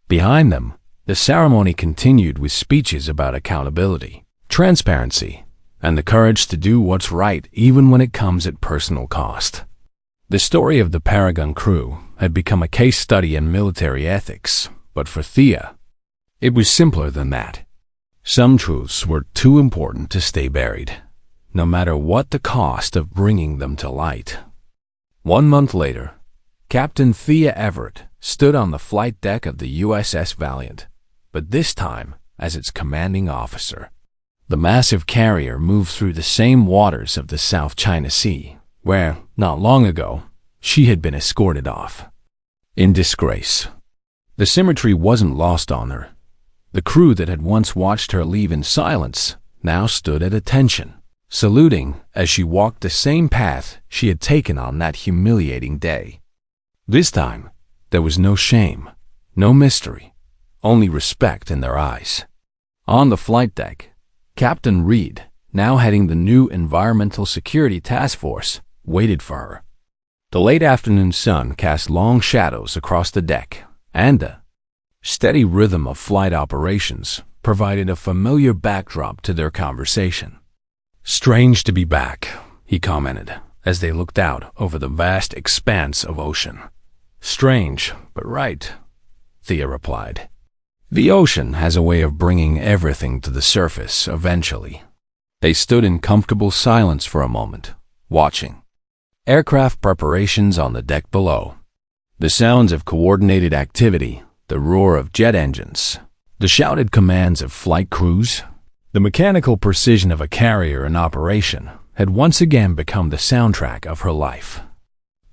Behind them, the ceremony continued with speeches about accountability, transparency, and the courage to do what's right even when it comes at personal cost. The story of the Paragon crew had become a case study in military ethics, but for Thea, it was simpler than that. Some truths were too important to stay buried, no matter what the cost of bringing them to light. 1 month later, Captain Thea Everett stood on the flight deck of the USS Valiant, but this time as its commanding officer. The massive carrier moved through the same waters of the South China Sea, where, not long ago, she had been escorted off. In disgrace. The symmetry wasn't lost on her. The crew that had once watched her leave in silence now stood at attention, saluting as she walked the same path she had taken on that humiliating day. This time, there was no shame, no mystery, only respect in their eyes. On the flight deck, Captain Reed, now heading the new Environmental Security Task Force, waited for her. The late afternoon sun cast long shadows across the deck, and the steady rhythm of flight operations provided a familiar backdrop to their conversation. "Strange to be back," he commented, as they looked out over the vast expanse of ocean. "Strange, but right," Thea replied. "The ocean has a way of bringing everything to the surface eventually." They stood in comfortable silence for a moment, watching aircraft preparations on the deck below. The sounds of coordinated activity, the roar of jet engines, the shouted commands of flight crews, the mechanical precision of a carrier in operation had once again become the soundtrack of her life.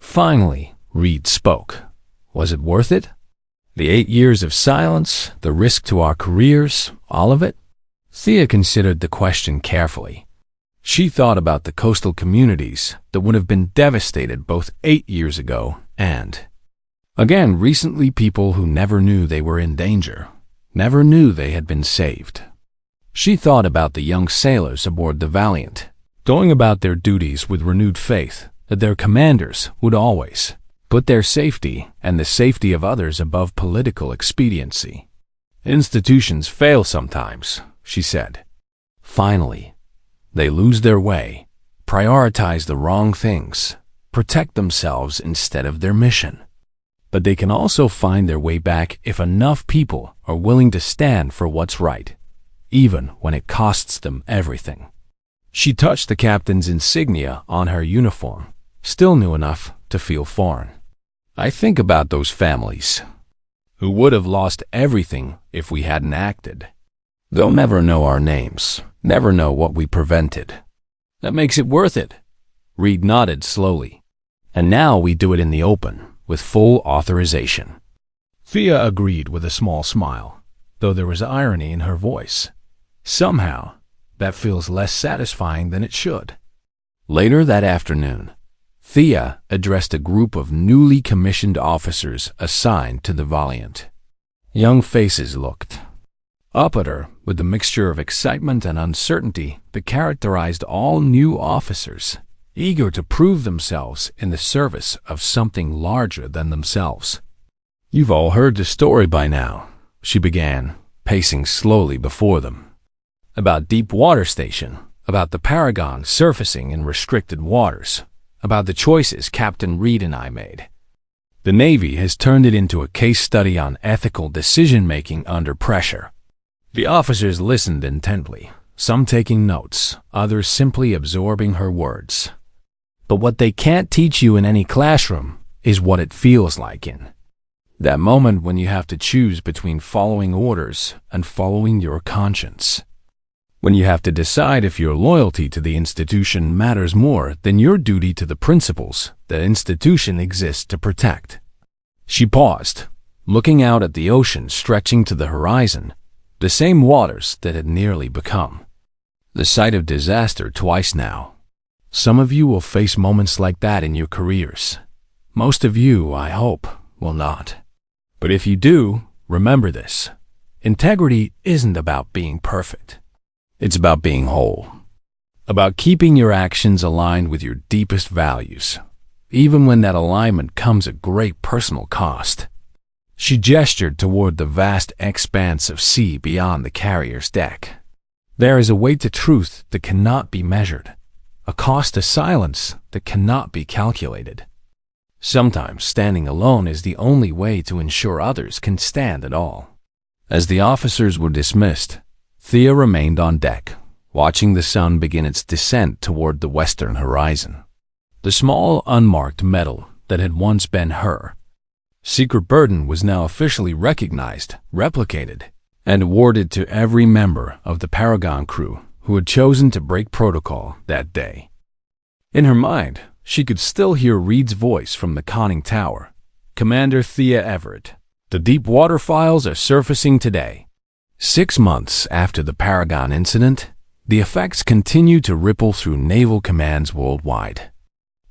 Finally, Reed spoke. Was it worth it? The 8 years of silence, the risk to our careers, all of it? Thea considered the question carefully. She thought about the coastal communities that would have been devastated both 8 years ago and, again recently, people who never knew they were in danger, never knew they had been saved. She thought about the young sailors aboard the Valiant, going about their duties with renewed faith that their commanders would always put their safety and the safety of others above political expediency. "Institutions fail sometimes," she said. "Finally, they lose their way, prioritize the wrong things, protect themselves instead of their mission. But they can also find their way back if enough people are willing to stand for what's right, even when it costs them everything." She touched the captain's insignia on her uniform, still new enough to feel foreign. "I think about those families who would have lost everything if we hadn't acted. They'll never know our names, never know what we prevented. That makes it worth it." Reed nodded slowly. "And now we do it in the open, with full authorization." Thea agreed with a small smile, though there was irony in her voice. Somehow, that feels less satisfying than it should. Later that afternoon, Thea addressed a group of newly commissioned officers assigned to the Valiant. Young faces looked up at her with the mixture of excitement and uncertainty that characterized all new officers, eager to prove themselves in the service of something larger than themselves. "You've all heard the story by now," she began, pacing slowly before them. "About Deep Water Station, about the Paragon surfacing in restricted waters, about the choices Captain Reed and I made. The Navy has turned it into a case study on ethical decision-making under pressure." The officers listened intently, some taking notes, others simply absorbing her words. "But what they can't teach you in any classroom is what it feels like in that moment when you have to choose between following orders and following your conscience. When you have to decide if your loyalty to the institution matters more than your duty to the principles that institution exists to protect." She paused, looking out at the ocean stretching to the horizon, the same waters that had nearly become The sight of disaster twice now. Some of you will face moments like that in your careers. Most of you, I hope, will not. But if you do, remember this. Integrity isn't about being perfect. It's about being whole. About keeping your actions aligned with your deepest values, even when that alignment comes at great personal cost. She gestured toward the vast expanse of sea beyond the carrier's deck. There is a weight to truth that cannot be measured, a cost to silence that cannot be calculated. Sometimes standing alone is the only way to ensure others can stand at all. As the officers were dismissed, Thea remained on deck, watching the sun begin its descent toward the western horizon. The small, unmarked medal that had once been her secret burden was now officially recognized, replicated, and awarded to every member of the Paragon crew who had chosen to break protocol that day. In her mind, she could still hear Reed's voice from the conning tower. "Commander Thea Everett, the deep water files are surfacing today." 6 months after the Paragon incident, the effects continue to ripple through naval commands worldwide.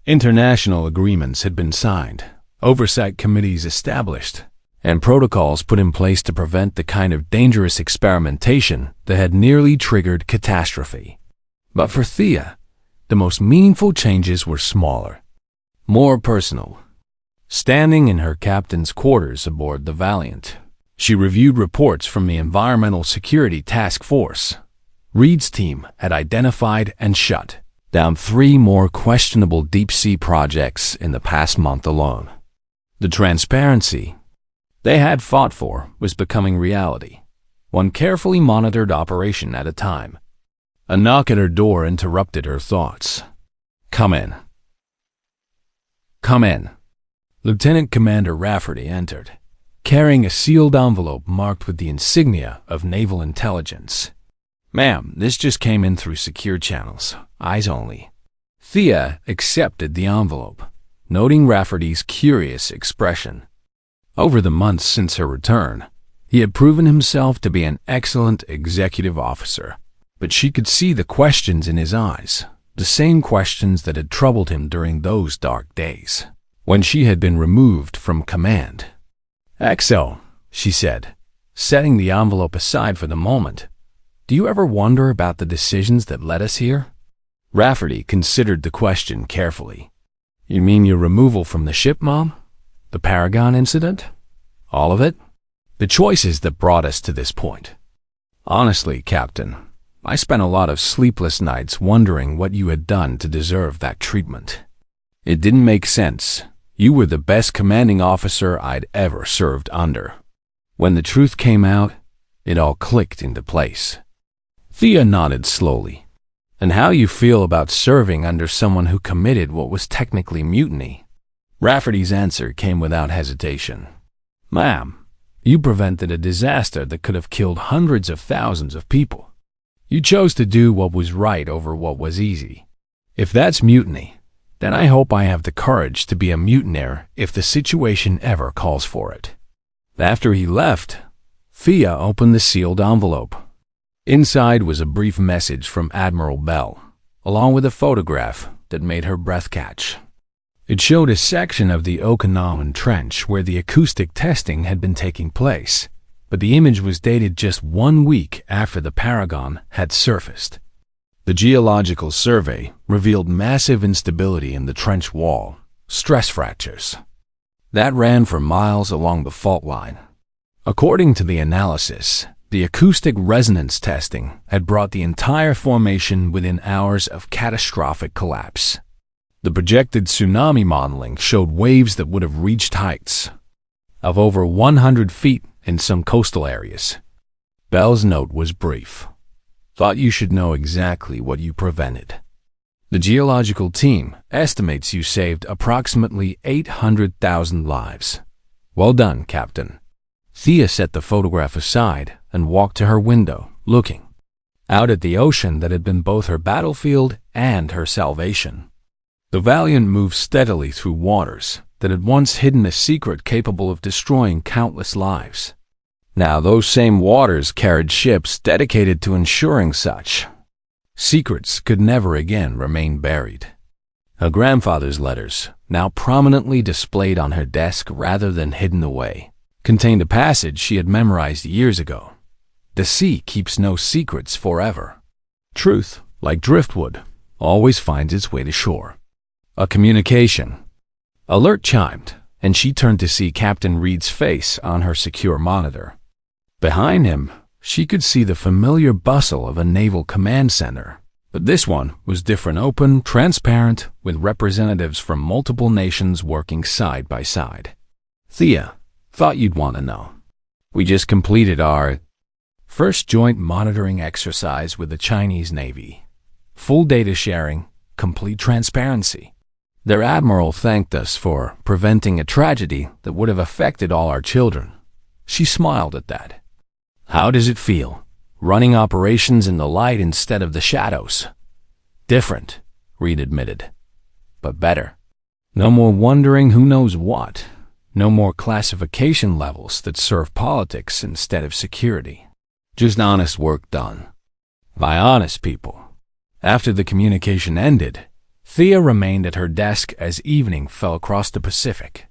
International agreements had been signed, oversight committees established, and protocols put in place to prevent the kind of dangerous experimentation that had nearly triggered catastrophe. But for Thea, the most meaningful changes were smaller, more personal. Standing in her captain's quarters aboard the Valiant, she reviewed reports from the Environmental Security Task Force. Reed's team had identified and shut down 3 more questionable deep-sea projects in the past month alone. The transparency they had fought for was becoming reality, one carefully monitored operation at a time. A knock at her door interrupted her thoughts. "Come in." "Come in." Lieutenant Commander Rafferty entered, carrying a sealed envelope marked with the insignia of Naval Intelligence. "Ma'am, this just came in through secure channels, eyes only." Thea accepted the envelope, noting Rafferty's curious expression. Over the months since her return, he had proven himself to be an excellent executive officer, but she could see the questions in his eyes, the same questions that had troubled him during those dark days, when she had been removed from command. "Exo," she said, setting the envelope aside for the moment, "do you ever wonder about the decisions that led us here?" Rafferty considered the question carefully. "You mean your removal from the ship, Mom? The Paragon incident? All of it? The choices that brought us to this point?" "Honestly, Captain, I spent a lot of sleepless nights wondering what you had done to deserve that treatment. It didn't make sense. You were the best commanding officer I'd ever served under. When the truth came out, it all clicked into place." Thea nodded slowly. "And how you feel about serving under someone who committed what was technically mutiny?" Rafferty's answer came without hesitation. "Ma'am, you prevented a disaster that could have killed hundreds of thousands of people. You chose to do what was right over what was easy. If that's mutiny, then I hope I have the courage to be a mutineer if the situation ever calls for it." After he left, Thea opened the sealed envelope. Inside was a brief message from Admiral Bell, along with a photograph that made her breath catch. It showed a section of the Okinawan Trench where the acoustic testing had been taking place, but the image was dated just 1 week after the Paragon had surfaced. The geological survey revealed massive instability in the trench wall, stress fractures that ran for miles along the fault line. According to the analysis, the acoustic resonance testing had brought the entire formation within hours of catastrophic collapse. The projected tsunami modeling showed waves that would have reached heights of over 100 feet in some coastal areas. Bell's note was brief. "Thought you should know exactly what you prevented. The geological team estimates you saved approximately 800,000 lives. Well done, Captain." Thea set the photograph aside and walked to her window, looking out at the ocean that had been both her battlefield and her salvation. The Valiant moved steadily through waters that had once hidden a secret capable of destroying countless lives. Now those same waters carried ships dedicated to ensuring such Secrets could never again remain buried. Her grandfather's letters, now prominently displayed on her desk rather than hidden away, contained a passage she had memorized years ago. The sea keeps no secrets forever. Truth, like driftwood, always finds its way to shore. A communication. Alert chimed, and she turned to see Captain Reed's face on her secure monitor. Behind him, she could see the familiar bustle of a naval command center. But this one was different, open, transparent, with representatives from multiple nations working side by side. Thea, thought you'd want to know. We just completed our first joint monitoring exercise with the Chinese Navy. Full data sharing, complete transparency. Their admiral thanked us for preventing a tragedy that would have affected all our children. She smiled at that. How does it feel, running operations in the light instead of the shadows? Different, Reed admitted, but better. No more wondering who knows what. No more classification levels that serve politics instead of security. Just honest work done. By honest people. After the communication ended, Thea remained at her desk as evening fell across the Pacific.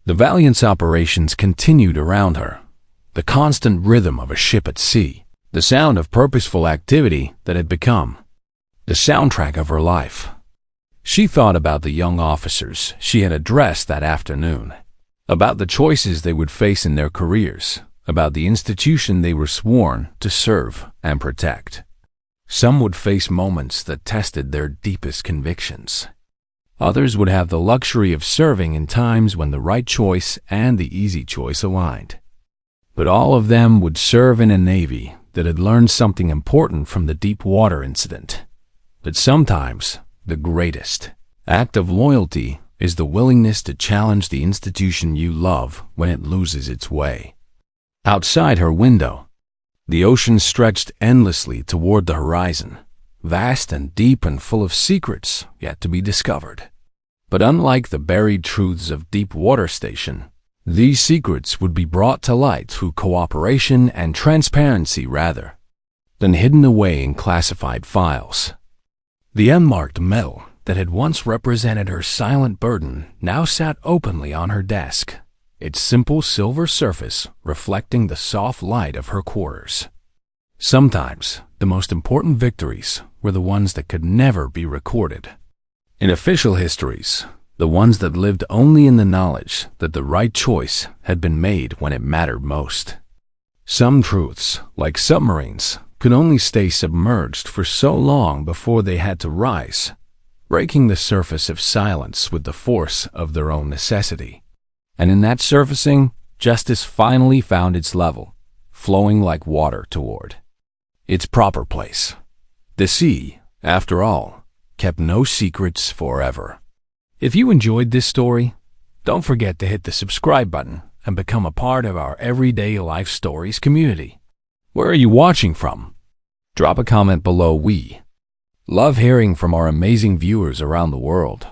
The Valiant's operations continued around her. The constant rhythm of a ship at sea. The sound of purposeful activity that had become the soundtrack of her life. She thought about the young officers she had addressed that afternoon. About the choices they would face in their careers. About the institution they were sworn to serve and protect. Some would face moments that tested their deepest convictions. Others would have the luxury of serving in times when the right choice and the easy choice aligned. But all of them would serve in a Navy that had learned something important from the deep water incident. That sometimes the greatest act of loyalty is the willingness to challenge the institution you love when it loses its way. Outside her window, the ocean stretched endlessly toward the horizon, vast and deep and full of secrets yet to be discovered. But unlike the buried truths of deep water station, these secrets would be brought to light through cooperation and transparency rather than hidden away in classified files. The unmarked metal that had once represented her silent burden now sat openly on her desk, its simple silver surface reflecting the soft light of her quarters. Sometimes, the most important victories were the ones that could never be recorded. In official histories, the ones that lived only in the knowledge that the right choice had been made when it mattered most. Some truths, like submarines, could only stay submerged for so long before they had to rise, breaking the surface of silence with the force of their own necessity. And in that surfacing, justice finally found its level, flowing like water toward its proper place. The sea, after all, kept no secrets forever. If you enjoyed this story, don't forget to hit the subscribe button and become a part of our Everyday Life Stories community. Where are you watching from? Drop a comment below. We love hearing from our amazing viewers around the world.